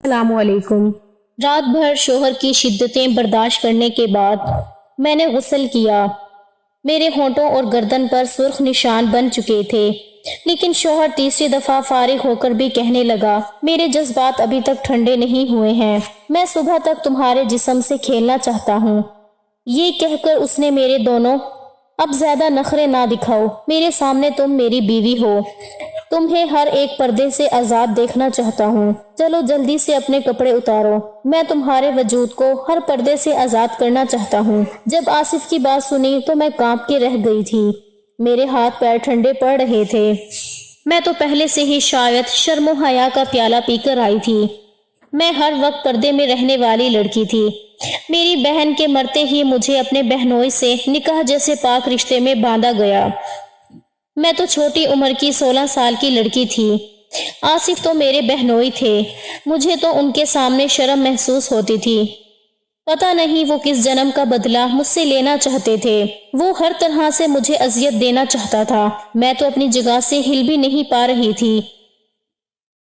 السلام علیکم۔ رات بھر شوہر کی شدتیں برداشت کرنے کے بعد میں نے غسل کیا۔ میرے ہونٹوں اور گردن پر سرخ نشان بن چکے تھے، لیکن شوہر تیسری دفعہ فارغ ہو کر بھی کہنے لگا، میرے جذبات ابھی تک ٹھنڈے نہیں ہوئے ہیں، میں صبح تک تمہارے جسم سے کھیلنا چاہتا ہوں۔ یہ کہہ کر اس نے میرے دونوں، اب زیادہ نخرے نہ دکھاؤ، میرے سامنے تم میری بیوی ہو، تمہیں ہر ایک پردے سے آزاد دیکھنا چاہتا ہوں، چلو جلدی سے اپنے کپڑے اتارو، میں تمہارے وجود کو ہر پردے سے آزاد کرنا چاہتا ہوں۔ جب آصف کی بات سنی تو میں کانپ کے رہ گئی تھی، میرے ہاتھ پیر ٹھنڈے پڑ رہے تھے۔ میں تو پہلے سے ہی شاید شرم و حیا کا پیالہ پی کر آئی تھی۔ میں ہر وقت پردے میں رہنے والی لڑکی تھی۔ میری بہن کے مرتے ہی مجھے اپنے بہنوئی سے نکاح جیسے پاک رشتے میں باندھا گیا۔ میں تو چھوٹی عمر کی 16 سال کی لڑکی تھی، آصف تو میرے بہنوئی تھے، مجھے تو ان کے سامنے شرم محسوس ہوتی تھی۔ پتہ نہیں وہ کس جنم کا بدلہ مجھ سے لینا چاہتے تھے، وہ ہر طرح سے مجھے اذیت دینا چاہتا تھا، میں تو اپنی جگہ سے ہل بھی نہیں پا رہی تھی۔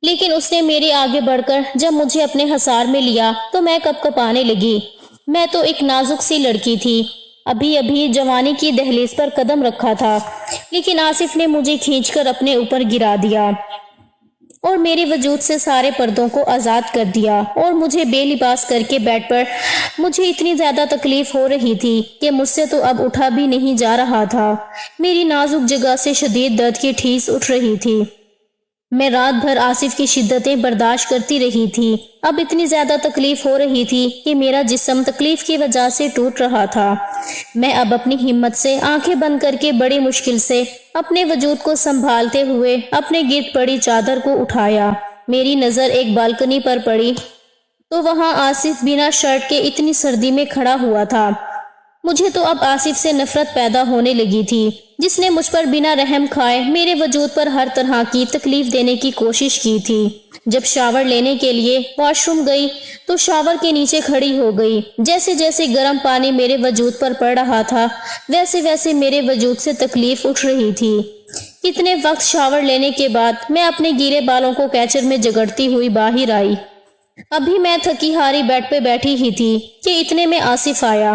لیکن اس نے میرے آگے بڑھ کر جب مجھے اپنے حصار میں لیا تو میں کپ کپانے لگی۔ میں تو ایک نازک سی لڑکی تھی، ابھی جوانی کی دہلیز پر قدم رکھا تھا، لیکن آصف نے مجھے کھینچ کر اپنے اوپر گرا دیا اور میرے وجود سے سارے پردوں کو آزاد کر دیا اور مجھے بے لباس کر کے بیڈ پر مجھے اتنی زیادہ تکلیف ہو رہی تھی کہ مجھ سے تو اب اٹھا بھی نہیں جا رہا تھا۔ میری نازک جگہ سے شدید درد کی ٹھیس اٹھ رہی تھی۔ میں رات بھر آصف کی شدتیں برداشت کرتی رہی تھی، اب اتنی زیادہ تکلیف ہو رہی تھی کہ میرا جسم تکلیف کی وجہ سے ٹوٹ رہا تھا۔ میں اب اپنی ہمت سے آنکھیں بند کر کے بڑی مشکل سے اپنے وجود کو سنبھالتے ہوئے اپنے گرد پڑی چادر کو اٹھایا۔ میری نظر ایک بالکنی پر پڑی تو وہاں آصف بنا شرٹ کے اتنی سردی میں کھڑا ہوا تھا۔ مجھے تو اب آصف سے نفرت پیدا ہونے لگی تھی، جس نے مجھ پر بنا رحم کھائے میرے وجود پر ہر طرح کی تکلیف دینے کی کوشش کی تھی۔ جب شاور لینے کے لیے واش روم گئی تو شاور کے نیچے کھڑی ہو گئی، جیسے جیسے گرم پانی میرے وجود پر پڑ رہا تھا ویسے ویسے میرے وجود سے تکلیف اٹھ رہی تھی۔ کتنے وقت شاور لینے کے بعد میں اپنے گیلے بالوں کو کیچر میں جگڑتی ہوئی باہر آئی۔ ابھی میں تھکی ہاری بیڈ پہ بیٹھی ہی تھی کہ اتنے میں آصف آیا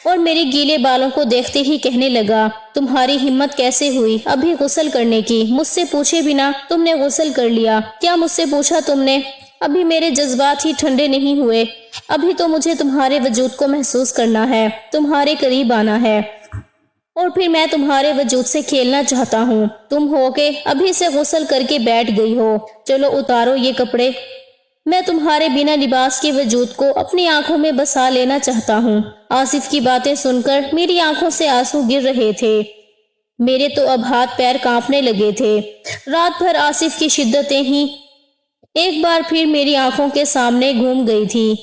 اور میرے گیلے بالوں کو دیکھتے ہی کہنے لگا، تمہاری ہمت کیسے ہوئی ابھی غسل کرنے کی؟ مجھ سے پوچھے بنا تم نے غسل کر لیا؟ کیا مجھ سے پوچھا تم نے؟ ابھی میرے جذبات ہی ٹھنڈے نہیں ہوئے، ابھی تو مجھے تمہارے وجود کو محسوس کرنا ہے، تمہارے قریب آنا ہے اور پھر میں تمہارے وجود سے کھیلنا چاہتا ہوں۔ تم ہو کے ابھی سے غسل کر کے بیٹھ گئی ہو، چلو اتارو یہ کپڑے، میں تمہارے بنا لباس کے وجود کو اپنی آنکھوں میں بسا لینا چاہتا ہوں۔ آصف کی باتیں سن کر میری آنکھوں سے آنسو گر رہے تھے، میرے تو اب ہاتھ پیر کانپنے لگے تھے۔ رات بھر آصف کی شدتیں ہی ایک بار پھر میری آنکھوں کے سامنے گھوم گئی تھی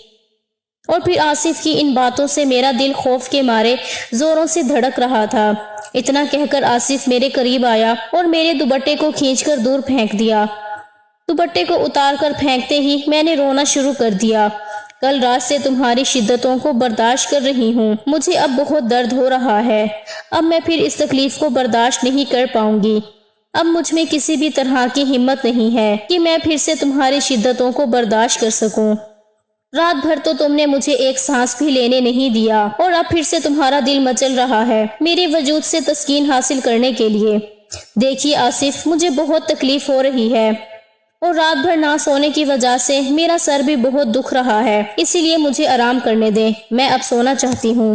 اور پھر آصف کی ان باتوں سے میرا دل خوف کے مارے زوروں سے دھڑک رہا تھا۔ اتنا کہہ کر آصف میرے قریب آیا اور میرے دوپٹے کو کھینچ کر دور پھینک دیا۔ دوپٹے کو اتار کر پھینکتے ہی میں نے رونا شروع کر دیا۔ کل رات سے تمہاری شدتوں کو برداشت کر رہی ہوں، مجھے اب بہت درد ہو رہا ہے، اب میں پھر اس تکلیف کو برداشت نہیں کر پاؤں گی، اب مجھ میں کسی بھی طرح کی ہمت نہیں ہے کہ میں پھر سے تمہاری شدتوں کو برداشت کر سکوں۔ رات بھر تو تم نے مجھے ایک سانس بھی لینے نہیں دیا اور اب پھر سے تمہارا دل مچل رہا ہے میرے وجود سے تسکین حاصل کرنے کے لیے۔ دیکھیے آصف، مجھے بہت تکلیف ہو رہی ہے اور رات بھر نہ سونے کی وجہ سے میرا سر بھی بہت دکھ رہا ہے، اسی لیے مجھے آرام کرنے دیں، میں اب سونا چاہتی ہوں۔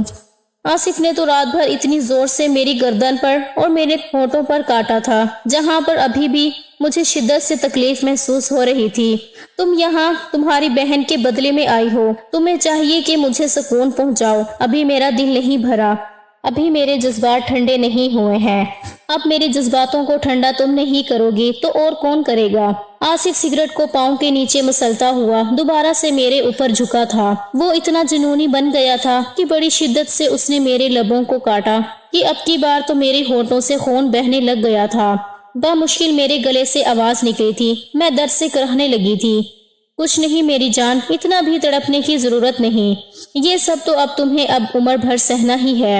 آصف نے تو رات بھر اتنی زور سے میری گردن پر اور میرے ہونٹوں پر کاٹا تھا جہاں پر ابھی بھی مجھے شدت سے تکلیف محسوس ہو رہی تھی۔ تم یہاں تمہاری بہن کے بدلے میں آئی ہو، تمہیں چاہیے کہ مجھے سکون پہنچاؤ، ابھی میرا دل نہیں بھرا، ابھی میرے جذبات ٹھنڈے نہیں ہوئے ہیں، اب میرے جذباتوں کو ٹھنڈا تم نہیں کرو گی تو اور کون کرے گا؟ آصف سگریٹ کو پاؤں کے نیچے مسلتا ہوا دوبارہ سے میرے اوپر جھکا تھا۔ وہ اتنا جنونی بن گیا تھا کہ بڑی شدت سے اس نے میرے لبوں کو کاٹا کہ اب کی بار تو میرے ہونٹوں سے خون بہنے لگ گیا تھا۔ بامشکل میرے گلے سے آواز نکلی تھی، میں درد سے کرہنے لگی تھی۔ کچھ نہیں میری جان، اتنا بھی تڑپنے کی ضرورت نہیں، یہ سب تو اب تمہیں اب عمر بھر سہنا ہی ہے،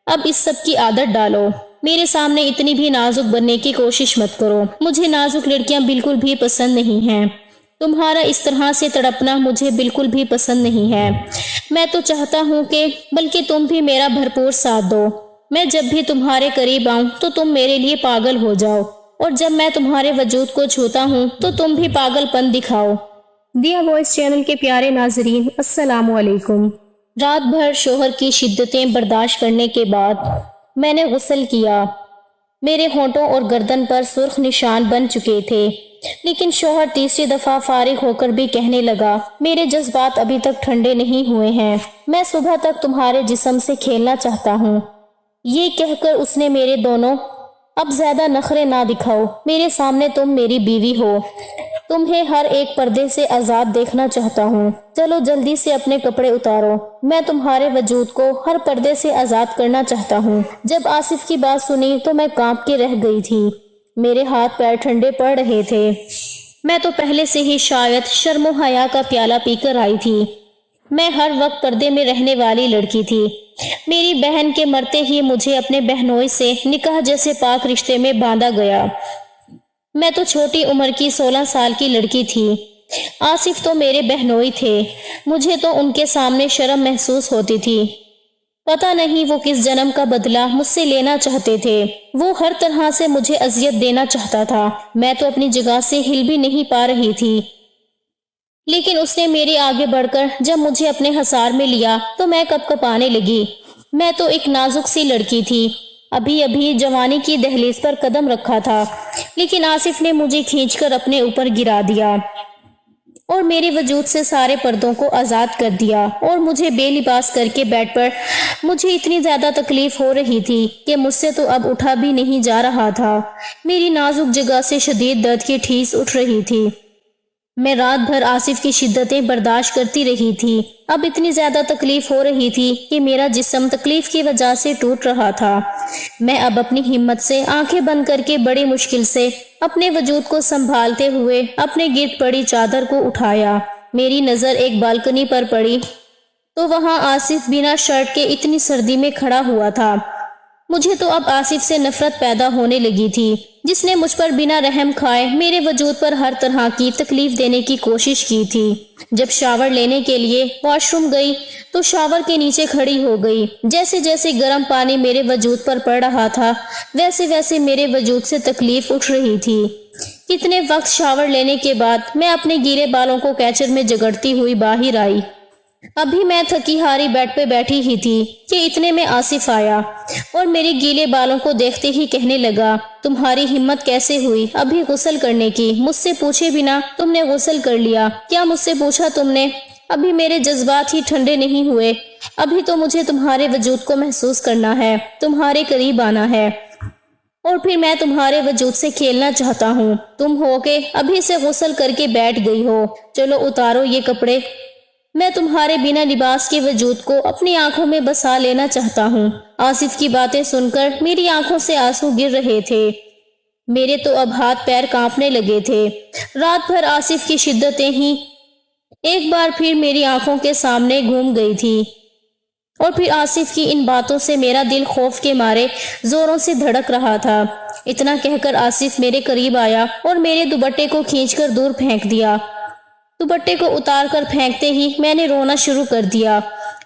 اب اس سب کی عادت ڈالو۔ میرے سامنے اتنی بھی نازک بننے کی کوشش مت کرو، مجھے نازک لڑکیاں بالکل بھی پسند نہیں ہیں۔ تمہارا اس طرح سے تڑپنا مجھے بالکل بھی پسند نہیں ہے۔ میں تو چاہتا ہوں کہ بلکہ تم بھی میرا بھرپور ساتھ دو۔ میں جب بھی تمہارے قریب آؤں تو تم میرے لیے پاگل ہو جاؤ، اور جب میں تمہارے وجود کو چھوتا ہوں تو تم بھی پاگل پن دکھاؤ۔ دیا وائس چینل کے پیارے ناظرین، السلام علیکم۔ رات بھر شوہر کی شدتیں برداشت کرنے کے بعد میں نے غسل کیا۔ میرے ہونٹوں اور گردن پر سرخ نشان بن چکے تھے، لیکن شوہر تیسری دفعہ فارغ ہو کر بھی کہنے لگا، میرے جذبات ابھی تک ٹھنڈے نہیں ہوئے ہیں، میں صبح تک تمہارے جسم سے کھیلنا چاہتا ہوں۔ یہ کہہ کر اس نے میرے دونوں، اب زیادہ نخرے نہ دکھاؤ، میرے سامنے تم میری بیوی ہو، تمہیں ہر ایک پردے سے آزاد دیکھنا چاہتا ہوں، چلو جلدی سے اپنے کپڑے اتارو، میں تمہارے وجود کو ہر پردے سے آزاد کرنا چاہتا ہوں۔ جب آصف کی بات سنی تو میں کانپ کے رہ گئی تھی، میرے ہاتھ پیر ٹھنڈے پڑ رہے تھے۔ میں تو پہلے سے ہی شاید شرم و حیا کا پیالہ پی کر آئی تھی۔ میں ہر وقت پردے میں رہنے والی لڑکی تھی۔ میری بہن کے مرتے ہی مجھے اپنے بہنوئی سے نکاح جیسے پاک رشتے میں باندھا گیا۔ میں تو چھوٹی عمر کی 16 سال کی لڑکی تھی۔ آصف تو میرے بہنوئی تھے، مجھے تو ان کے سامنے شرم محسوس ہوتی تھی۔ پتہ نہیں وہ کس جنم کا بدلہ مجھ سے لینا چاہتے تھے۔ وہ ہر طرح سے مجھے اذیت دینا چاہتا تھا۔ میں تو اپنی جگہ سے ہل بھی نہیں پا رہی تھی، لیکن اس نے میرے آگے بڑھ کر جب مجھے اپنے حصار میں لیا تو میں کپ کپانے لگی۔ میں تو ایک نازک سی لڑکی تھی، ابھی جوانی کی دہلیز پر قدم رکھا تھا، لیکن آصف نے مجھے کھینچ کر اپنے اوپر گرا دیا اور میرے وجود سے سارے پردوں کو آزاد کر دیا، اور مجھے بے لباس کر کے بیڈ پر مجھے اتنی زیادہ تکلیف ہو رہی تھی کہ مجھ سے تو اب اٹھا بھی نہیں جا رہا تھا۔ میری نازک جگہ سے شدید درد کی ٹھیس اٹھ رہی تھی۔ میں رات بھر آصف کی شدتیں برداشت کرتی رہی تھی۔ اب اتنی زیادہ تکلیف ہو رہی تھی کہ میرا جسم تکلیف کی وجہ سے ٹوٹ رہا تھا۔ میں اب اپنی ہمت سے آنکھیں بند کر کے بڑی مشکل سے اپنے وجود کو سنبھالتے ہوئے اپنے گرد پڑی چادر کو اٹھایا۔ میری نظر ایک بالکنی پر پڑی تو وہاں آصف بنا شرٹ کے اتنی سردی میں کھڑا ہوا تھا۔ مجھے تو اب آصف سے نفرت پیدا ہونے لگی تھی، جس نے مجھ پر بنا رحم کھائے میرے وجود پر ہر طرح کی تکلیف دینے کی کوشش کی تھی۔ جب شاور لینے کے لیے واش روم گئی تو شاور کے نیچے کھڑی ہو گئی۔ جیسے جیسے گرم پانی میرے وجود پر پڑ رہا تھا، ویسے ویسے میرے وجود سے تکلیف اٹھ رہی تھی۔ کتنے وقت شاور لینے کے بعد میں اپنے گیلے بالوں کو کیچر میں جگڑتی ہوئی باہر آئی۔ ابھی میں تھکی ہاری بیڈ پہ بیٹھی ہی تھی کہ اتنے میں آصف آیا اور میرے گیلے بالوں کو دیکھتے ہی کہنے لگا، تمہاری ہمت کیسے ہوئی ابھی غسل کرنے کی؟ مجھ سے پوچھے بنا تم نے غسل کر لیا؟ کیا مجھ سے پوچھا تم نے؟ ابھی میرے جذبات ہی ٹھنڈے نہیں ہوئے، ابھی تو مجھے تمہارے وجود کو محسوس کرنا ہے، تمہارے قریب آنا ہے، اور پھر میں تمہارے وجود سے کھیلنا چاہتا ہوں۔ تم ہو کے ابھی سے غسل کر کے بیٹھ گئی ہو، چلو اتارو یہ کپڑے، میں تمہارے بنا لباس کے وجود کو اپنی آنکھوں میں بسا لینا چاہتا ہوں۔ آصف کی باتیں سن کر میری آنکھوں سے آنسو گر رہے تھے، میرے تو اب ہاتھ پیر کانپنے لگے تھے۔ رات بھر آصف کی شدتیں ہی ایک بار پھر میری آنکھوں کے سامنے گھوم گئی تھی، اور پھر آصف کی ان باتوں سے میرا دل خوف کے مارے زوروں سے دھڑک رہا تھا۔ اتنا کہہ کر آصف میرے قریب آیا اور میرے دوپٹے کو کھینچ کر دور پھینک دیا۔ دوپٹے کو اتار کر پھینکتے ہی میں نے رونا شروع کر دیا۔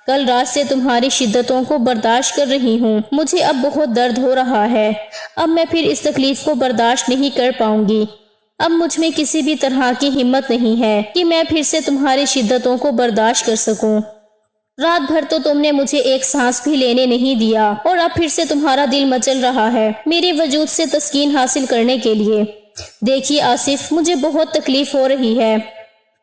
کل رات سے تمہاری شدتوں کو برداشت کر رہی ہوں، مجھے اب بہت درد ہو رہا ہے، اب میں پھر اس تکلیف کو برداشت نہیں کر پاؤں گی۔ اب مجھ میں کسی بھی طرح کی ہمت نہیں ہے کہ میں پھر سے تمہاری شدتوں کو برداشت کر سکوں۔ رات بھر تو تم نے مجھے ایک سانس بھی لینے نہیں دیا، اور اب پھر سے تمہارا دل مچل رہا ہے میرے وجود سے تسکین حاصل کرنے کے لیے۔ دیکھیے آصف، مجھے بہت تکلیف ہو رہی ہے،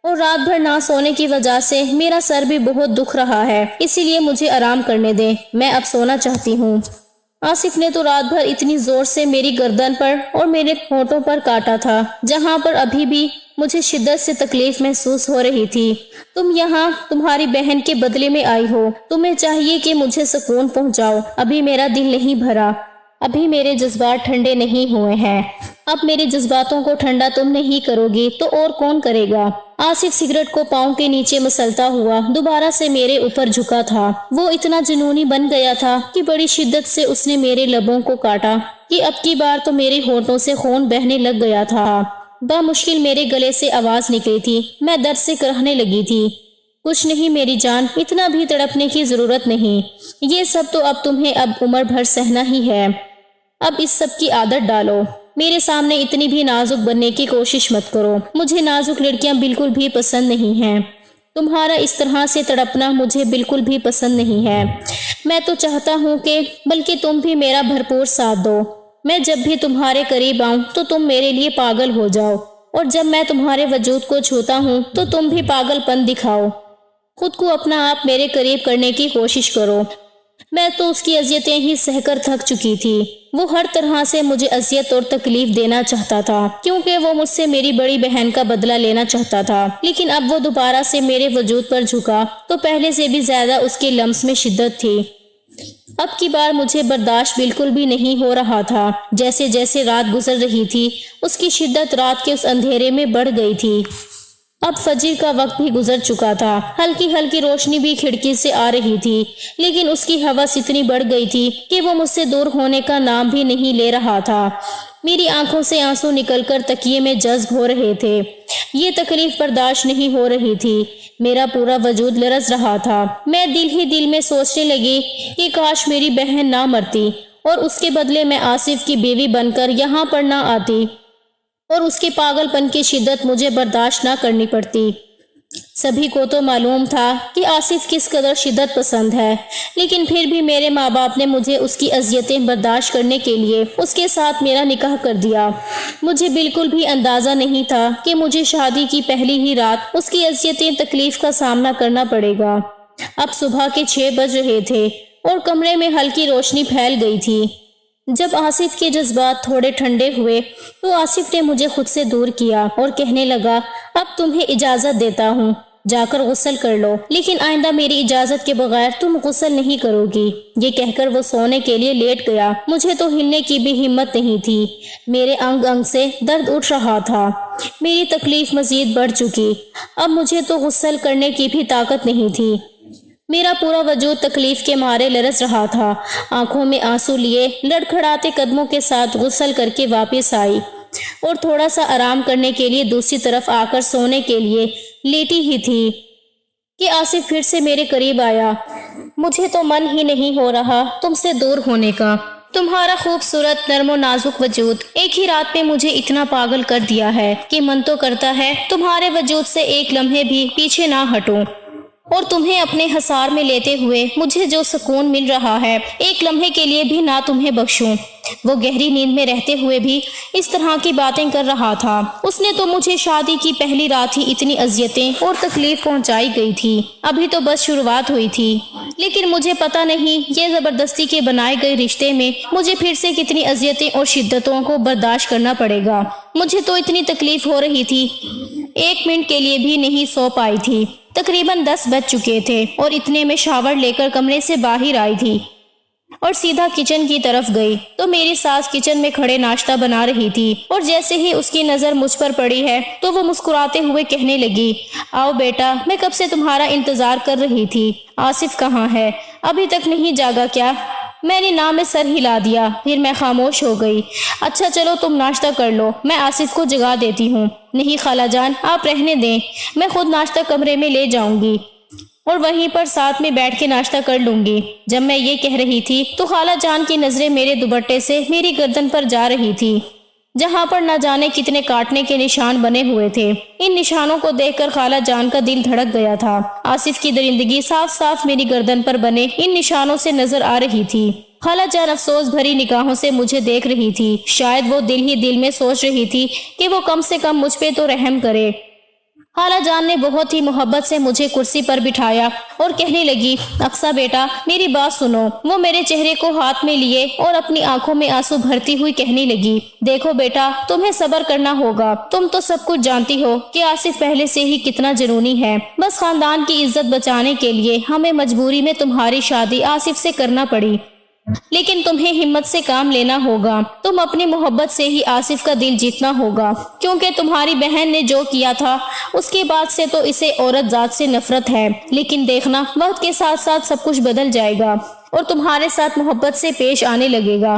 اور رات بھر نہ سونے کی وجہ سے میرا سر بھی بہت دکھ رہا ہے، اسی لیے مجھے آرام کرنے دیں، میں اب سونا چاہتی ہوں۔ آصف نے تو رات بھر اتنی زور سے میری گردن پر اور میرے ہونٹوں پر کاٹا تھا، جہاں پر ابھی بھی مجھے شدت سے تکلیف محسوس ہو رہی تھی۔ تم یہاں تمہاری بہن کے بدلے میں آئی ہو، تمہیں چاہیے کہ مجھے سکون پہنچاؤ۔ ابھی میرا دل نہیں بھرا، ابھی میرے جذبات ٹھنڈے نہیں ہوئے ہیں۔ اب میرے جذباتوں کو ٹھنڈا تم نہیں کرو گی تو اور کون کرے گا؟ آصف سگریٹ کو پاؤں کے نیچے مسلتا ہوا دوبارہ سے میرے اوپر جھکا تھا۔ وہ اتنا جنونی بن گیا تھا کہ بڑی شدت سے اس نے میرے لبوں کو کاٹا کہ اب کی بار تو میرے ہونٹوں سے خون بہنے لگ گیا تھا۔ بامشکل میرے گلے سے آواز نکلی تھی۔ میں درد سے کرہنے لگی تھی۔ کچھ نہیں میری جان، اتنا بھی تڑپنے کی ضرورت نہیں، یہ سب تو اب تمہیں عمر بھر سہنا ہی ہے۔ اب اس سب کی عادت ڈالو، میرے سامنے اتنی بھی نازک بننے کی کوشش مت کرو، مجھے نازک لڑکیاں بالکل بھی پسند نہیں ہیں، تمہارا اس طرح سے تڑپنا مجھے بالکل بھی پسند نہیں ہے۔ میں تو چاہتا ہوں کہ بلکہ تم بھی میرا بھرپور ساتھ دو، میں جب بھی تمہارے قریب آؤں تو تم میرے لیے پاگل ہو جاؤ، اور جب میں تمہارے وجود کو چھوتا ہوں تو تم بھی پاگل پن دکھاؤ، خود کو اپنا آپ میرے قریب کرنے کی کوشش کرو۔ میں تو اس کی اذیتیں ہی سہ کر تھک چکی تھی، وہ ہر طرح سے مجھے اذیت اور تکلیف دینا چاہتا تھا، کیونکہ وہ مجھ سے میری بڑی بہن کا بدلہ لینا چاہتا تھا، لیکن اب وہ دوبارہ سے میرے وجود پر جھکا تو پہلے سے بھی زیادہ اس کے لمس میں شدت تھی۔ اب کی بار مجھے برداشت بالکل بھی نہیں ہو رہا تھا، جیسے جیسے رات گزر رہی تھی اس کی شدت رات کے اس اندھیرے میں بڑھ گئی تھی۔ اب فجر کا وقت بھی گزر چکا تھا، ہلکی ہلکی روشنی بھی کھڑکی سے آ رہی تھی، لیکن اس کی ہوس اتنی بڑھ گئی تھی کہ وہ مجھ سے دور ہونے کا نام بھی نہیں لے رہا تھا۔ میری آنکھوں سے آنسو نکل کر تکیے میں جذب ہو رہے تھے، یہ تکلیف برداشت نہیں ہو رہی تھی، میرا پورا وجود لرز رہا تھا۔ میں دل ہی دل میں سوچنے لگی کہ کاش میری بہن نہ مرتی اور اس کے بدلے میں آصف کی بیوی بن کر یہاں پر نہ آتی اور اس کے پاگل پن کی شدت مجھے برداشت نہ کرنی پڑتی۔ سبھی کو تو معلوم تھا کہ آصف کس قدر شدت پسند ہے، لیکن پھر بھی میرے ماں باپ نے مجھے اس کی اذیتیں برداشت کرنے کے لیے اس کے ساتھ میرا نکاح کر دیا۔ مجھے بالکل بھی اندازہ نہیں تھا کہ مجھے شادی کی پہلی ہی رات اس کی اذیتیں تکلیف کا سامنا کرنا پڑے گا۔ اب صبح کے 6 بج رہے تھے اور کمرے میں ہلکی روشنی پھیل گئی تھی۔ جب آصف کے جذبات تھوڑے ٹھنڈے ہوئے تو آصف نے مجھے خود سے دور کیا اور کہنے لگا، اب تمہیں اجازت دیتا ہوں، جا کر غسل کر لو، لیکن آئندہ میری اجازت کے بغیر تم غسل نہیں کرو گی۔ یہ کہہ کر وہ سونے کے لیے لیٹ گیا۔ مجھے تو ہلنے کی بھی ہمت نہیں تھی، میرے انگ انگ سے درد اٹھ رہا تھا، میری تکلیف مزید بڑھ چکی، اب مجھے تو غسل کرنے کی بھی طاقت نہیں تھی۔ میرا پورا وجود تکلیف کے مارے لرز رہا تھا، آنکھوں میں آنسو لیے لڑکھڑاتے قدموں کے ساتھ غسل کر کے واپس آئی اور تھوڑا سا آرام کرنے کے لیے دوسری طرف آ کر سونے کے لیے لیٹی ہی تھی کہ آصف پھر سے میرے قریب آیا۔ مجھے تو من ہی نہیں ہو رہا تم سے دور ہونے کا، تمہارا خوبصورت نرم و نازک وجود ایک ہی رات میں مجھے اتنا پاگل کر دیا ہے کہ من تو کرتا ہے تمہارے وجود سے ایک لمحے بھی پیچھے نہ ہٹوں، اور تمہیں اپنے حصار میں لیتے ہوئے مجھے جو سکون مل رہا ہے ایک لمحے کے لیے بھی نہ تمہیں بخشوں۔ وہ گہری نیند میں رہتے ہوئے بھی اس طرح کی باتیں کر رہا تھا۔ اس نے تو مجھے شادی کی پہلی رات ہی اتنی اذیتیں اور تکلیف پہنچائی گئی تھی، ابھی تو بس شروعات ہوئی تھی، لیکن مجھے پتہ نہیں یہ زبردستی کے بنائے گئے رشتے میں مجھے پھر سے کتنی اذیتیں اور شدتوں کو برداشت کرنا پڑے گا۔ مجھے تو اتنی تکلیف ہو رہی تھی، 1 منٹ کے لیے بھی نہیں سو پائی تھی۔ تقریباً 10 بج چکے تھے اور اتنے میں شاور لے کر کمرے سے باہر آئی تھی اور سیدھا کچن کی طرف گئی تو میری ساس کچن میں کھڑے ناشتہ بنا رہی تھی، اور جیسے ہی اس کی نظر مجھ پر پڑی ہے تو وہ مسکراتے ہوئے کہنے لگی، آؤ بیٹا، میں کب سے تمہارا انتظار کر رہی تھی، آصف کہاں ہے، ابھی تک نہیں جاگا کیا؟ میں نے نام میں سر ہلا دیا، پھر میں خاموش ہو گئی۔ اچھا چلو تم ناشتہ کر لو، میں آصف کو جگا دیتی ہوں۔ نہیں خالہ جان، آپ رہنے دیں، میں خود ناشتہ کمرے میں لے جاؤں گی اور وہیں پر ساتھ میں بیٹھ کے ناشتہ کر لوں گی۔ جب میں یہ کہہ رہی تھی تو خالہ جان کی نظریں میرے دوپٹے سے میری گردن پر جا رہی تھی، جہاں پر نہ جانے کتنے کاٹنے کے نشان بنے ہوئے تھے۔ ان نشانوں کو دیکھ کر خالہ جان کا دل دھڑک گیا تھا۔ آصف کی درندگی صاف صاف میری گردن پر بنے ان نشانوں سے نظر آ رہی تھی۔ خالہ جان افسوس بھری نگاہوں سے مجھے دیکھ رہی تھی، شاید وہ دل ہی دل میں سوچ رہی تھی کہ وہ کم سے کم مجھ پہ تو رحم کرے۔ خالہ جان نے بہت ہی محبت سے مجھے کرسی پر بٹھایا اور کہنے لگی، اقصیٰ بیٹا میری بات سنو۔ وہ میرے چہرے کو ہاتھ میں لیے اور اپنی آنکھوں میں آنسو بھرتی ہوئی کہنے لگی، دیکھو بیٹا، تمہیں صبر کرنا ہوگا، تم تو سب کچھ جانتی ہو کہ آصف پہلے سے ہی کتنا جنونی ہے، بس خاندان کی عزت بچانے کے لیے ہمیں مجبوری میں تمہاری شادی آصف سے کرنا پڑی، لیکن تمہیں ہمت سے کام لینا ہوگا، تم اپنی محبت سے ہی آصف کا دل جیتنا ہوگا، کیونکہ تمہاری بہن نے جو کیا تھا اس کے بعد سے تو اسے عورت ذات سے نفرت ہے، لیکن دیکھنا وقت کے ساتھ ساتھ سب کچھ بدل جائے گا اور تمہارے ساتھ محبت سے پیش آنے لگے گا۔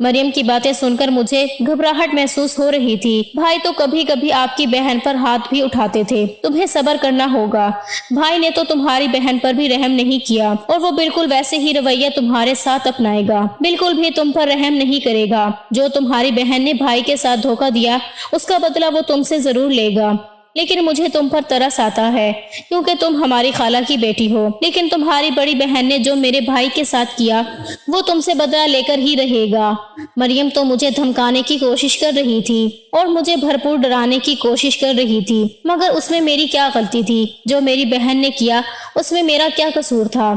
مریم کی باتیں سن کر مجھے گھبراہٹ محسوس ہو رہی تھی۔ بھائی تو کبھی کبھی آپ کی بہن پر ہاتھ بھی اٹھاتے تھے، تمہیں صبر کرنا ہوگا۔ بھائی نے تو تمہاری بہن پر بھی رحم نہیں کیا اور وہ بالکل ویسے ہی رویہ تمہارے ساتھ اپنائے گا، بالکل بھی تم پر رحم نہیں کرے گا۔ جو تمہاری بہن نے بھائی کے ساتھ دھوکہ دیا اس کا بدلہ وہ تم سے ضرور لے گا، لیکن مجھے تم پر ترس آتا ہے کیونکہ تم ہماری خالہ کی بیٹی ہو۔ لیکن تمہاری بڑی بہن نے جو میرے بھائی کے ساتھ کیا وہ تم سے بدلہ لے کر ہی رہے گا۔ مریم تو مجھے دھمکانے کی کوشش کر رہی تھی اور مجھے بھرپور ڈرانے کی کوشش کر رہی تھی، مگر اس میں میری کیا غلطی تھی؟ جو میری بہن نے کیا اس میں میرا کیا قصور تھا؟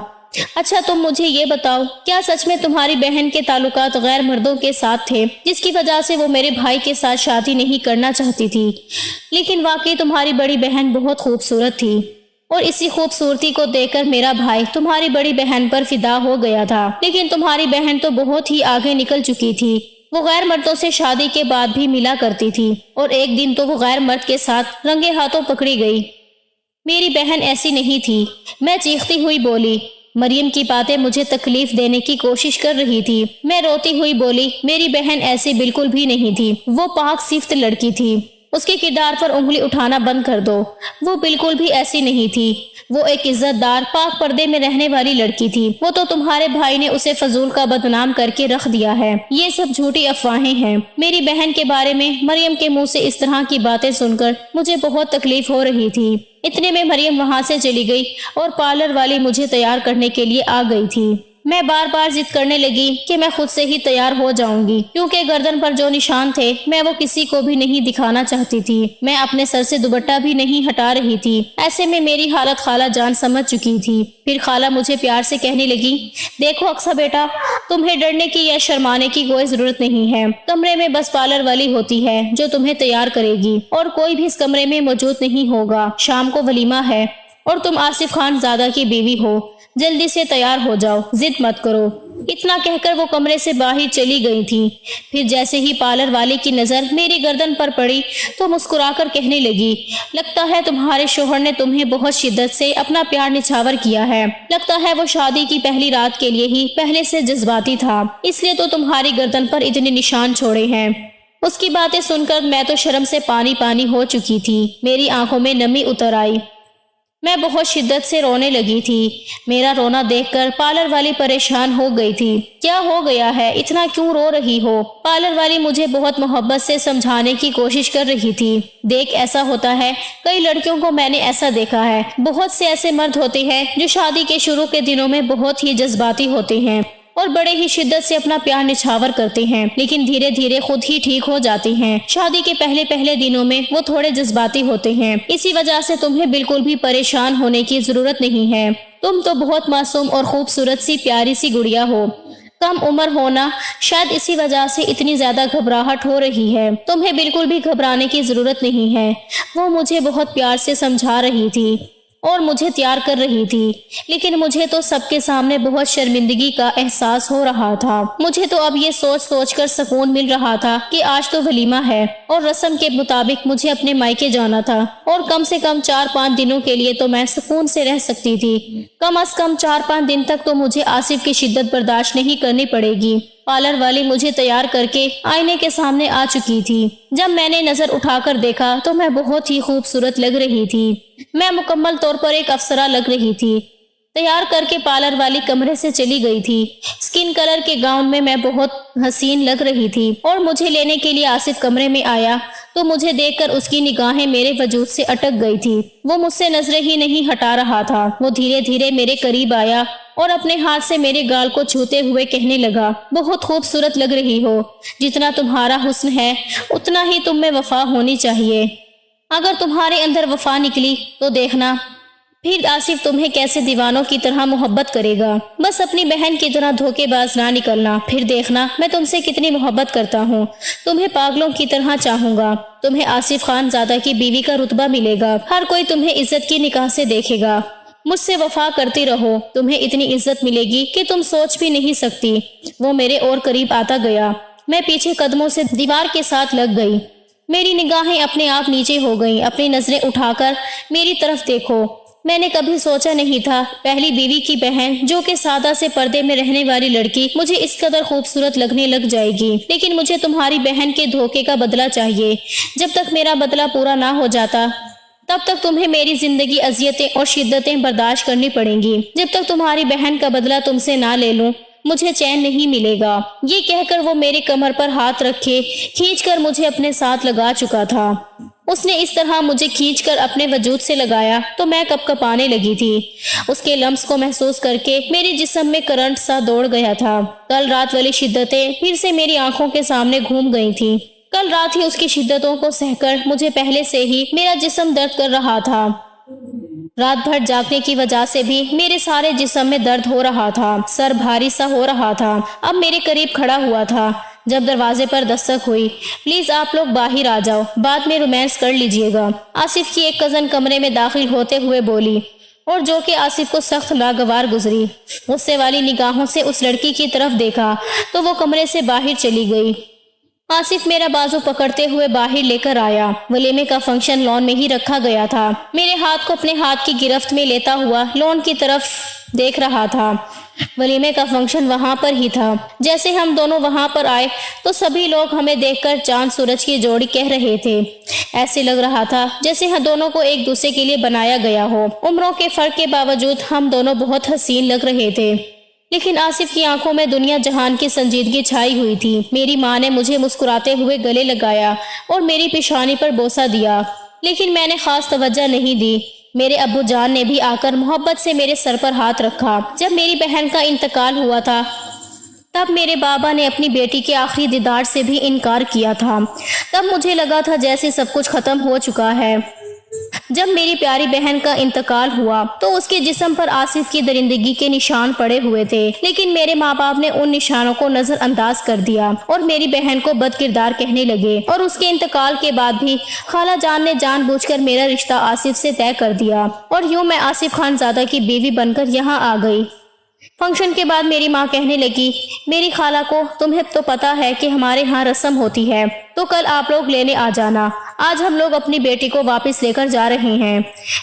اچھا تم مجھے یہ بتاؤ، کیا سچ میں تمہاری بہن کے تعلقات غیر مردوں کے ساتھ تھے جس کی وجہ سے وہ میرے بھائی کے ساتھ شادی نہیں کرنا چاہتی تھی؟ لیکن واقعی تمہاری بڑی بہن بہت خوبصورت تھی اور اسی خوبصورتی کو دیکھ کر میرا بھائی تمہاری بڑی بہن پر فدا ہو گیا تھا۔ لیکن تمہاری بہن تو بہت ہی آگے نکل چکی تھی، وہ غیر مردوں سے شادی کے بعد بھی ملا کرتی تھی اور ایک دن تو وہ غیر مرد کے ساتھ رنگے ہاتھوں پکڑی گئی۔ میری بہن ایسی نہیں تھی، میں چیختی ہوئی بولی۔ مریم کی باتیں مجھے تکلیف دینے کی کوشش کر رہی تھی۔ میں روتی ہوئی بولی، میری بہن ایسی بالکل بھی نہیں تھی، وہ پاک صفت لڑکی تھی، اس کے کردار پر انگلی اٹھانا بند کر دو، وہ بالکل بھی ایسی نہیں تھی، وہ ایک عزت دار پاک پردے میں رہنے والی لڑکی تھی۔ وہ تو تمہارے بھائی نے اسے فضول کا بدنام کر کے رکھ دیا ہے، یہ سب جھوٹی افواہیں ہیں۔ میری بہن کے بارے میں مریم کے منہ سے اس طرح کی باتیں سن کر مجھے بہت تکلیف ہو رہی تھی۔ اتنے میں مریم وہاں سے چلی گئی اور پارلر والی مجھے تیار کرنے کے لیے آ گئی تھی۔ میں بار بار ضد کرنے لگی کہ میں خود سے ہی تیار ہو جاؤں گی، کیونکہ گردن پر جو نشان تھے میں وہ کسی کو بھی نہیں دکھانا چاہتی تھی۔ میں اپنے سر سے دوپٹہ بھی نہیں ہٹا رہی تھی۔ ایسے میں میری حالت خالہ جان سمجھ چکی تھی۔ پھر خالہ مجھے پیار سے کہنے لگی، دیکھو اقصیٰ بیٹا، تمہیں ڈرنے کی یا شرمانے کی کوئی ضرورت نہیں ہے۔ کمرے میں بس پارلر والی ہوتی ہے جو تمہیں تیار کرے گی اور کوئی بھی اس کمرے میں موجود نہیں ہوگا۔ شام کو ولیمہ ہے اور تم آصف خان زادہ کی بیوی ہو، جلدی سے تیار ہو جاؤ، ضد مت کرو۔ اتنا کہہ کر وہ کمرے سے باہر چلی گئی تھی۔ پھر جیسے ہی پارلر والے کی نظر میری گردن پر پڑی تو مسکرا کر کہنے لگی، لگتا ہے تمہارے شوہر نے تمہیں بہت شدت سے اپنا پیار نچھاور کیا ہے، لگتا ہے وہ شادی کی پہلی رات کے لیے ہی پہلے سے جذباتی تھا، اس لیے تو تمہاری گردن پر اتنے نشان چھوڑے ہیں۔ اس کی باتیں سن کر میں تو شرم سے پانی پانی ہو چکی تھی، میری آنکھوں میں نمی اتر آئی، میں بہت شدت سے رونے لگی تھی۔ میرا رونا دیکھ کر پارلر والی پریشان ہو گئی تھی۔ کیا ہو گیا ہے، اتنا کیوں رو رہی ہو؟ پارلر والی مجھے بہت محبت سے سمجھانے کی کوشش کر رہی تھی۔ دیکھ ایسا ہوتا ہے، کئی لڑکیوں کو میں نے ایسا دیکھا ہے، بہت سے ایسے مرد ہوتے ہیں جو شادی کے شروع کے دنوں میں بہت ہی جذباتی ہوتے ہیں اور بڑے ہی شدت سے اپنا پیار نچھاور کرتے ہیں، لیکن دھیرے دھیرے خود ہی ٹھیک ہو جاتے ہیں۔ شادی کے پہلے دنوں میں وہ تھوڑے جذباتی ہوتے ہیں، اسی وجہ سے تمہیں بالکل بھی پریشان ہونے کی ضرورت نہیں ہے۔ تم تو بہت معصوم اور خوبصورت سی پیاری سی گڑیا ہو، کم عمر ہونا شاید اسی وجہ سے اتنی زیادہ گھبراہٹ ہو رہی ہے۔ تمہیں بالکل بھی گھبرانے کی ضرورت نہیں ہے۔ وہ مجھے بہت پیار سے سمجھا رہی تھی اور مجھے تیار کر رہی تھی، لیکن مجھے تو سب کے سامنے بہت شرمندگی کا احساس ہو رہا تھا۔ مجھے تو اب یہ سوچ کر سکون مل رہا تھا کہ آج تو ولیمہ ہے اور رسم کے مطابق مجھے اپنے مائکے جانا تھا اور کم سے کم 4-5 دنوں کے لیے تو میں سکون سے رہ سکتی تھی۔ کم از کم 4-5 دن تک تو مجھے آصف کی شدت برداشت نہیں کرنی پڑے گی۔ پارلر والی مجھے تیار کر کے آئینے کے سامنے آ چکی تھی۔ جب میں نے نظر اٹھا کر دیکھا تو میں بہت ہی خوبصورت لگ رہی تھی، میں مکمل طور پر ایک افسرہ لگ رہی تھی۔ تیار کر کے پارلر والی کمرے سے چلی گئی تھی۔ اسکن کلر کے گاؤن میں بہت حسین لگ رہی تھی اور مجھے لینے کے لیے آصف کمرے میں آیا تو مجھے دیکھ کر اس کی نگاہیں میرے وجود سے اٹک گئی تھی۔ وہ مجھ سے نظریں ہی نہیں ہٹا رہا تھا۔ وہ دھیرے دھیرے میرے قریب آیا اور اپنے ہاتھ سے میرے گال کو چھوتے ہوئے کہنے لگا، بہت خوبصورت لگ رہی ہو، جتنا تمہارا حسن ہے اتنا ہی تم میں وفا ہونی چاہیے۔ اگر تمہارے اندر وفا نکلی تو دیکھنا پھر آصف تمہیں کیسے دیوانوں کی طرح محبت کرے گا۔ بس اپنی بہن کی طرح دھوکے باز نہ نکلنا، پھر دیکھنا میں تم سے کتنی محبت کرتا ہوں، تمہیں پاگلوں کی طرح چاہوں گا۔ تمہیں آصف خان زادہ کی بیوی کا رتبہ ملے گا، ہر کوئی تمہیں عزت کی نگاہ سے دیکھے گا۔ مجھ سے وفا کرتی رہو، تمہیں اتنی عزت ملے گی کہ تم سوچ بھی نہیں سکتی۔ وہ میرے اور قریب آتا گیا، میں پیچھے قدموں سے دیوار کے ساتھ لگ گئی۔ میری نگاہیں اپنے آپ نیچے ہو گئیں۔ اپنی نظریں اٹھا کر میری طرف دیکھو، میں نے کبھی سوچا نہیں تھا پہلی بیوی کی بہن جو کہ سادہ سے پردے میں رہنے والی لڑکی مجھے اس قدر خوبصورت لگنے لگ جائے گی، لیکن مجھے تمہاری بہن کے دھوکے کا بدلہ چاہیے۔ جب تک میرا بدلہ پورا نہ ہو جاتا تب تک تمہیں میری زندگی اذیتیں اور شدتیں برداشت کرنی پڑیں گی۔ جب تک تمہاری بہن کا بدلہ تم سے نہ لے لوں مجھے چین نہیں ملے گا۔ یہ کہہ کر وہ میرے کمر پر ہاتھ رکھے کھینچ کر مجھے اپنے ساتھ لگا چکا تھا۔ اس نے اس طرح مجھے کھینچ کر اپنے وجود سے لگایا تو میں کپ کپانے لگی تھی۔ اس کے لمس کو محسوس کر کے میرے جسم میں کرنٹ سا دوڑ گیا تھا۔ کل رات والی شدتیں پھر سے میری آنکھوں کے سامنے گھوم گئی تھیں۔ کل رات ہی اس کی شدتوں کو سہ کر مجھے پہلے سے ہی میرا جسم درد کر رہا تھا۔ رات بھر جاگنے کی وجہ سے بھی میرے سارے جسم میں درد ہو رہا تھا، سر بھاری سا ہو رہا تھا۔ اب میرے قریب کھڑا ہوا تھا جب دروازے پر دستک ہوئی۔ پلیز آپ لوگ باہر آ جاؤ، بعد میں رومانس کر لیجئے گا، آصف کی ایک کزن کمرے میں داخل ہوتے ہوئے بولی، اور جو کہ آصف کو سخت ناگوار گزری۔ غصے والی نگاہوں سے اس لڑکی کی طرف دیکھا تو وہ کمرے سے باہر چلی گئی۔ آصف میرا بازو پکڑتے ہوئے باہر لے کر آیا۔ ولیمے کا فنکشن لان میں ہی رکھا گیا تھا۔ میرے ہاتھ کو اپنے ہاتھ کی گرفت میں لیتا ہوا لان کی طرف دیکھ رہا تھا۔ ولیمے کا فنکشن وہاں پر ہی تھا۔ جیسے ہم دونوں وہاں پر آئے تو سبھی لوگ ہمیں دیکھ کر چاند سورج کی جوڑی کہہ رہے تھے۔ ایسے لگ رہا تھا جیسے ہم دونوں کو ایک دوسرے کے لیے بنایا گیا ہو۔ عمروں کے فرق کے باوجود ہم دونوں بہت حسین لگ رہے تھے، لیکن آصف کی آنکھوں میں دنیا جہان کی سنجیدگی چھائی ہوئی تھی۔ میری ماں نے مجھے مسکراتے ہوئے گلے لگایا اور میری پیشانی پر بوسہ دیا، لیکن میں نے خاص توجہ نہیں دی۔ میرے ابو جان نے بھی آ کر محبت سے میرے سر پر ہاتھ رکھا۔ جب میری بہن کا انتقال ہوا تھا تب میرے بابا نے اپنی بیٹی کے آخری دیدار سے بھی انکار کیا تھا۔ تب مجھے لگا تھا جیسے سب کچھ ختم ہو چکا ہے۔ جب میری پیاری بہن کا انتقال ہوا تو اس کے جسم پر آصف کی درندگی کے نشان پڑے ہوئے تھے، لیکن میرے ماں باپ نے ان نشانوں کو نظر انداز کر دیا اور میری بہن کو بد کردار کہنے لگے۔ اور اس کے انتقال کے بعد بھی خالہ جان نے جان بوجھ کر میرا رشتہ آصف سے طے کر دیا، اور یوں میں آصف خان زادہ کی بیوی بن کر یہاں آ گئی۔ فنکشن کے بعد میری ماں کہنے لگی، میری خالہ کو تمہیں تو پتا ہے کہ ہمارے ہاں رسم ہوتی ہے، تو کل آپ لوگ لینے آ جانا، آج ہم لوگ اپنی بیٹی کو واپس لے کر جا رہے ہیں۔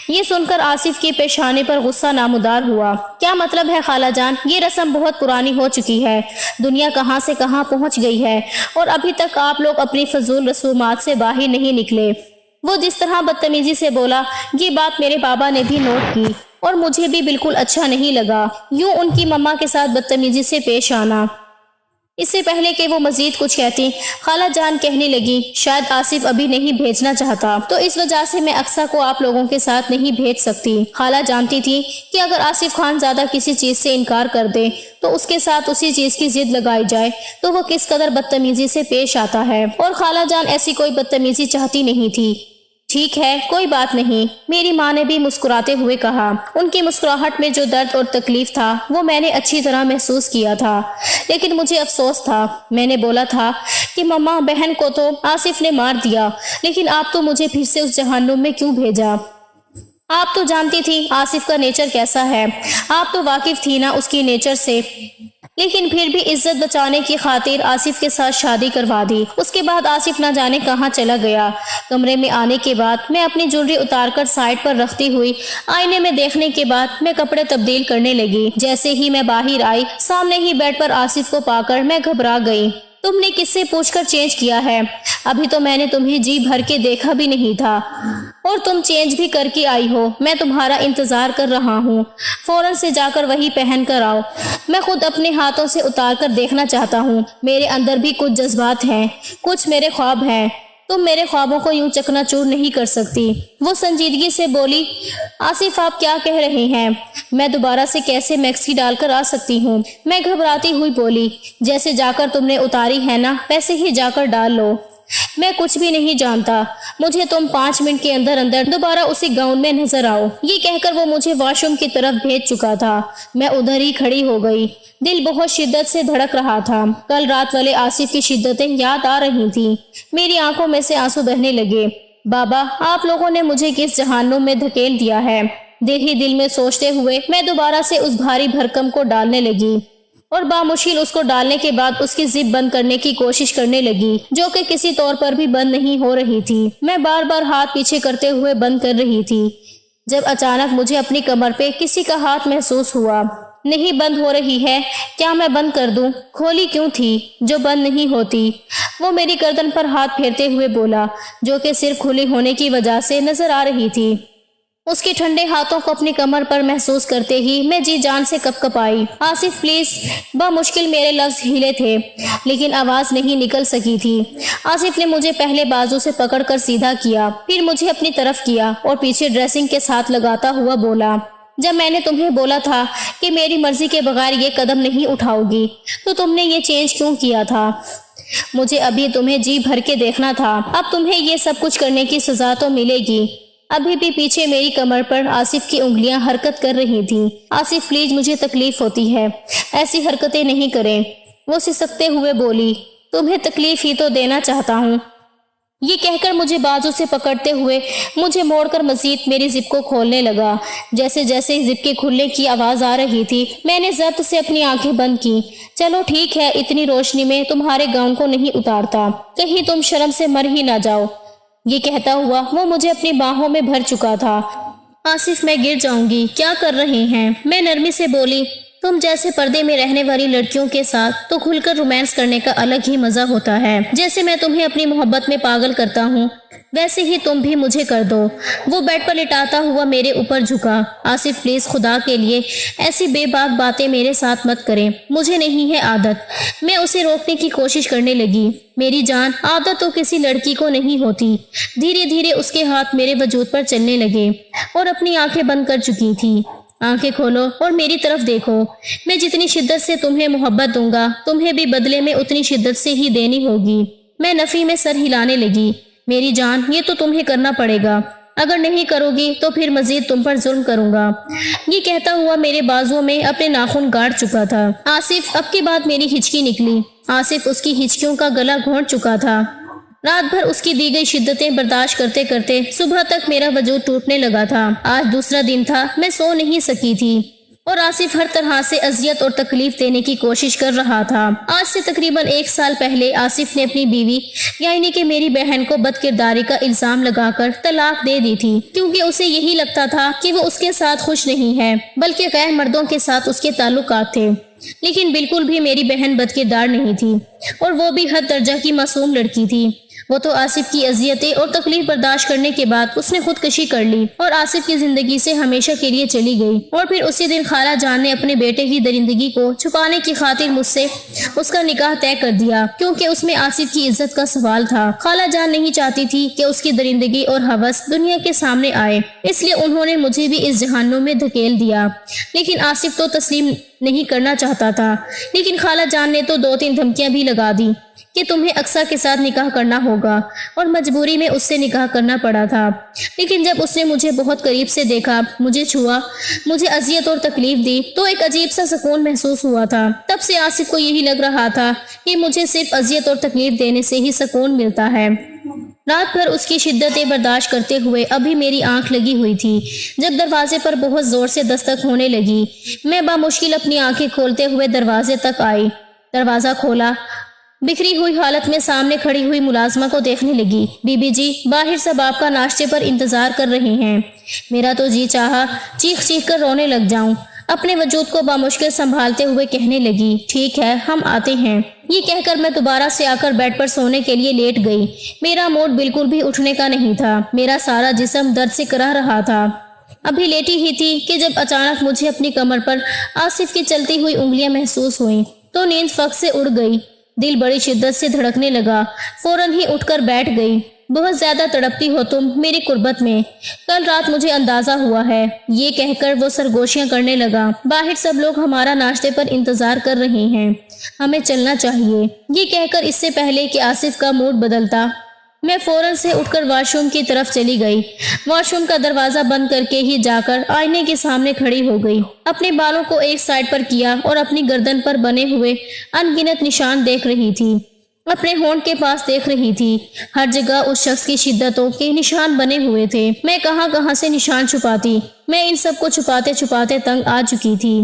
یہ سن کر آصف کی پیشانی پر غصہ نامودار ہوا۔ کیا مطلب ہے خالہ جان؟ یہ رسم بہت پرانی ہو چکی ہے، دنیا کہاں سے کہاں پہنچ گئی ہے، اور ابھی تک آپ لوگ اپنی فضول رسومات سے باہر نہیں نکلے۔ وہ جس طرح بدتمیزی سے بولا، یہ بات میرے بابا نے بھی نوٹ کی اور مجھے بھی بالکل اچھا نہیں لگا یوں ان کی مما کے ساتھ بدتمیزی سے پیش آنا۔ اس سے پہلے کہ وہ مزید کچھ کہتی، خالہ جان کہنے لگی، شاید آصف ابھی نہیں بھیجنا چاہتا، تو اس وجہ سے میں اقصیٰ کو آپ لوگوں کے ساتھ نہیں بھیج سکتی۔ خالہ جانتی تھی کہ اگر آصف خان زادہ کسی چیز سے انکار کر دے تو اس کے ساتھ اسی چیز کی ضد لگائی جائے تو وہ کس قدر بدتمیزی سے پیش آتا ہے، اور خالہ جان ایسی کوئی بدتمیزی چاہتی نہیں تھی۔ ٹھیک ہے، کوئی بات نہیں، میری ماں نے بھی مسکراتے ہوئے کہا۔ ان کی مسکراہٹ میں جو درد اور تکلیف تھا وہ میں نے اچھی طرح محسوس کیا تھا، لیکن مجھے افسوس تھا۔ میں نے بولا تھا کہ مما، بہن کو تو آصف نے مار دیا، لیکن آپ تو مجھے پھر سے اس جہنم میں کیوں بھیجا؟ آپ تو جانتی تھی آصف کا نیچر کیسا ہے، آپ تو واقف تھی نا اس کی نیچر سے، لیکن پھر بھی عزت بچانے کی خاطر آصف کے ساتھ شادی کروا دی۔ اس کے بعد آصف نہ جانے کہاں چلا گیا۔ کمرے میں آنے کے بعد میں اپنی جولری اتار کر سائڈ پر رکھتی ہوئی آئینے میں دیکھنے کے بعد میں کپڑے تبدیل کرنے لگی۔ جیسے ہی میں باہر آئی سامنے ہی بیڈ پر آصف کو پا کر میں گھبرا گئی۔ تم نے کس سے پوچھ کر چینج کیا ہے؟ ابھی تو میں نے تمہیں جی بھر کے دیکھا بھی نہیں تھا، اور تم چینج بھی کر کے آئی ہو۔ میں تمہارا انتظار کر رہا ہوں، فوراً سے جا کر وہی پہن کر آؤ۔ میں خود اپنے ہاتھوں سے اتار کر دیکھنا چاہتا ہوں۔ میرے اندر بھی کچھ جذبات ہیں، کچھ میرے خواب ہیں، تم میرے خوابوں کو یوں چکنا چور نہیں کر سکتی۔ وہ سنجیدگی سے بولی، آصف آپ کیا کہہ رہے ہیں؟ میں دوبارہ سے کیسے میکسی ڈال کر آ سکتی ہوں؟ میں گھبراتی ہوئی بولی، جیسے جا کر تم نے اتاری ہے نا ویسے ہی جا کر ڈال لو۔ میں کچھ بھی نہیں جانتا، مجھے تم 5 منٹ کے اندر اندر دوبارہ اسی گاؤن میں نظر آؤ۔ یہ کہہ کر وہ مجھے واش روم کی طرف بھیج چکا تھا۔ میں ادھر ہی کھڑی ہو گئی، دل بہت شدت سے دھڑک رہا تھا۔ کل رات والے آصف کی شدتیں یاد آ رہی تھیں، میری آنکھوں میں سے آنسو بہنے لگے۔ بابا، آپ لوگوں نے مجھے کس جہنم میں دھکیل دیا ہے؟ دل ہی دل میں سوچتے ہوئے میں دوبارہ سے اس بھاری بھرکم کو ڈالنے لگی، اور بامشکل اس کو ڈالنے کے بعد اس کی زپ بند کرنے کی کوشش کرنے لگی، جو کہ کسی طور پر بھی بند نہیں ہو رہی تھی۔ میں بار بار ہاتھ پیچھے کرتے ہوئے بند کر رہی تھی، جب اچانک مجھے اپنی کمر پہ کسی کا ہاتھ محسوس ہوا۔ نہیں بند ہو رہی ہے، کیا میں بند کر دوں؟ کھولی کیوں تھی جو بند نہیں ہوتی؟ وہ میری گردن پر ہاتھ پھیرتے ہوئے بولا، جو کہ صرف کھلی ہونے کی وجہ سے نظر آ رہی تھی۔ اس کے ٹھنڈے ہاتھوں کو اپنی کمر پر محسوس کرتے ہی میں جی جان سے کپ کپ آئی۔ آصف پلیز، بامشکل میرے لفظ ہلے تھے لیکن آواز نہیں نکل سکی تھی۔ آصف نے مجھے پہلے بازو سے پکڑ کر سیدھا کیا، پھر مجھے اپنی طرف کیا اور پیچھے ڈریسنگ کے ساتھ لگاتا ہوا بولا، جب میں نے تمہیں بولا تھا کہ میری مرضی کے بغیر یہ قدم نہیں اٹھاؤ گی تو تم نے یہ چینج کیوں کیا تھا؟ مجھے ابھی تمہیں جی بھر کے دیکھنا تھا، اب تمہیں یہ سب کچھ کرنے کی سزا تو ملے گی۔ ابھی بھی پیچھے میری کمر پر آصف کی انگلیاں حرکت کر رہی تھیں۔ آصف پلیز، مجھے تکلیف ہوتی ہے، ایسی حرکتیں نہیں کریں۔ وہ سسکتے ہوئے بولی، تمہیں تکلیف ہی تو دینا چاہتا ہوں۔ یہ کہہ کر مجھے بازو سے پکڑتے ہوئے مجھے موڑ کر مزید میری زپ کو کھولنے لگا۔ جیسے جیسے زپ کے کھلنے کی آواز آ رہی تھی میں نے ضبط سے اپنی آنکھیں بند کی۔ چلو ٹھیک ہے، اتنی روشنی میں تمہارے گاؤن کو نہیں اتارتا، کہیں تم شرم سے مر ہی نہ جاؤ۔ یہ کہتا ہوا وہ مجھے اپنی باہوں میں بھر چکا تھا۔ آصف، میں گر جاؤں گی، کیا کر رہے ہیں؟ میں نرمی سے بولی، تم جیسے پردے میں رہنے والی لڑکیوں کے ساتھ تو کھل کر رومانس کرنے کا الگ ہی مزہ ہوتا ہے۔ جیسے میں تمہیں اپنی محبت میں پاگل کرتا ہوں ویسے ہی تم بھی مجھے کر دو۔ وہ بیڈ پر لٹاتا ہوا میرے اوپر جھکا۔ آصف پلیز، خدا کے لیے ایسی بے باک باتیں میرے ساتھ مت کریں، مجھے نہیں ہے عادت۔ میں اسے روکنے کی کوشش کرنے لگی۔ میری جان، عادت تو کسی لڑکی کو نہیں ہوتی۔ دھیرے دھیرے اس کے ہاتھ میرے وجود پر چلنے لگے اور اپنی آنکھیں بند کر چکی تھی۔ آنکھیں کھولو اور میری طرف دیکھو۔ میں جتنی شدت سے تمہیں محبت دوں گا تمہیں بھی بدلے میں اتنی شدت سے ہی دینی ہوگی۔ میں نفی میں سر ہلانے لگی۔ میری جان، یہ تو تمہیں کرنا پڑے گا، اگر نہیں کرو گی تو پھر مزید تم پر ظلم کروں گا۔ یہ کہتا ہوا میرے بازو میں اپنے ناخن گاڑ چکا تھا۔ آصف، اب کی بات میری ہچکی نکلی۔ آصف اس کی ہچکیوں کا گلا گھونٹ چکا تھا۔ رات بھر اس کی دی گئی شدتیں برداشت کرتے کرتے صبح تک میرا وجود ٹوٹنے لگا تھا۔ آج دوسرا دن تھا، میں سو نہیں سکی تھی اور آصف ہر طرح سے اذیت اور تکلیف دینے کی کوشش کر رہا تھا۔ آج سے تقریباً 1 سال پہلے آصف نے اپنی بیوی یعنی کہ میری بہن کو بد کرداری کا الزام لگا کر طلاق دے دی تھی، کیونکہ اسے یہی لگتا تھا کہ وہ اس کے ساتھ خوش نہیں ہے بلکہ غیر مردوں کے ساتھ اس کے تعلقات تھے۔ لیکن بالکل بھی میری بہن بد کردار نہیں تھی اور وہ بھی حد درجہ کی معصوم لڑکی تھی۔ وہ تو آصف کی اذیتیں اور تکلیف برداشت کرنے کے بعد اس نے خودکشی کر لی اور آصف کی زندگی سے ہمیشہ کے لیے چلی گئی۔ اور پھر اسی دن خالہ جان نے اپنے بیٹے کی درندگی کو چھپانے کی خاطر مجھ سے اس کا نکاح طے کر دیا، کیونکہ اس میں آصف کی عزت کا سوال تھا۔ خالہ جان نہیں چاہتی تھی کہ اس کی درندگی اور ہوس دنیا کے سامنے آئے، اس لیے انہوں نے مجھے بھی اس جہنم میں دھکیل دیا۔ لیکن آصف تو تسلیم نہیں کرنا چاہتا تھا، لیکن خالہ جان نے تو 2-3 دھمکیاں بھی لگا دی کہ تمہیں اقصیٰ کے ساتھ نکاح کرنا ہوگا، اور مجبوری میں اس سے نکاح کرنا پڑا تھا۔ لیکن جب اس نے مجھے بہت قریب سے دیکھا، مجھے چھوا، مجھے اذیت اور تکلیف دی تو ایک عجیب سا سکون محسوس ہوا تھا۔ تب سے آصف کو یہی لگ رہا تھا کہ مجھے صرف اذیت اور تکلیف دینے سے ہی سکون ملتا ہے۔ رات بھر اس کی شدتیں برداشت کرتے ہوئے ابھی میری آنکھ لگی ہوئی تھی جب دروازے پر بہت زور سے دستک ہونے لگی۔ میں بامشکل اپنی آنکھیں کھولتے ہوئے دروازے تک آئی۔ دروازہ کھولا، بکھری ہوئی حالت میں سامنے کھڑی ہوئی ملازمہ کو دیکھنے لگی۔ بی بی جی، باہر سب آپ کا ناشتے پر انتظار کر رہے ہیں۔ میرا تو جی چاہا چیخ چیخ کر رونے لگ جاؤں۔ اپنے وجود کو بامشکل سنبھالتے ہوئے کہنے لگی، ٹھیک ہے، ہم آتے ہیں۔ یہ کہہ کر میں دوبارہ سے آ کر بیڈ پر سونے کے لیے لیٹ گئی۔ میرا موڈ بالکل بھی اٹھنے کا نہیں تھا، میرا سارا جسم درد سے کرا رہا تھا۔ ابھی لیٹی ہی تھی کہ جب اچانک مجھے اپنی کمر پر آصف کی چلتی ہوئی انگلیاں محسوس ہوئیں تو نیند فق سے اڑ گئی۔ دل بڑی شدت سے دھڑکنے لگا، فوراً ہی اٹھ کر بیٹھ گئی۔ بہت زیادہ تڑپتی ہو تم میری قربت میں، کل رات مجھے اندازہ ہوا ہے۔ یہ کہہ کر وہ سرگوشیاں کرنے لگا، باہر سب لوگ ہمارا ناشتے پر انتظار کر رہے ہیں، ہمیں چلنا چاہیے۔ یہ کہہ کر اس سے پہلے کہ آصف کا موڈ بدلتا میں فوراً سے اٹھ کر واش روم کی طرف چلی گئی۔ واش روم کا دروازہ بند کر کے ہی جا کر آئینے کے سامنے کھڑی ہو گئی۔ اپنے بالوں کو ایک سائڈ پر کیا اور اپنی گردن پر بنے ہوئے ان گنت نشان دیکھ رہی تھی۔ اپنے ہونٹ کے پاس دیکھ رہی تھی، ہر جگہ اس شخص کی شدتوں کے نشان بنے ہوئے تھے۔ میں کہاں کہاں سے نشان چھپاتی، میں ان سب کو چھپاتے چھپاتے تنگ آ چکی تھی۔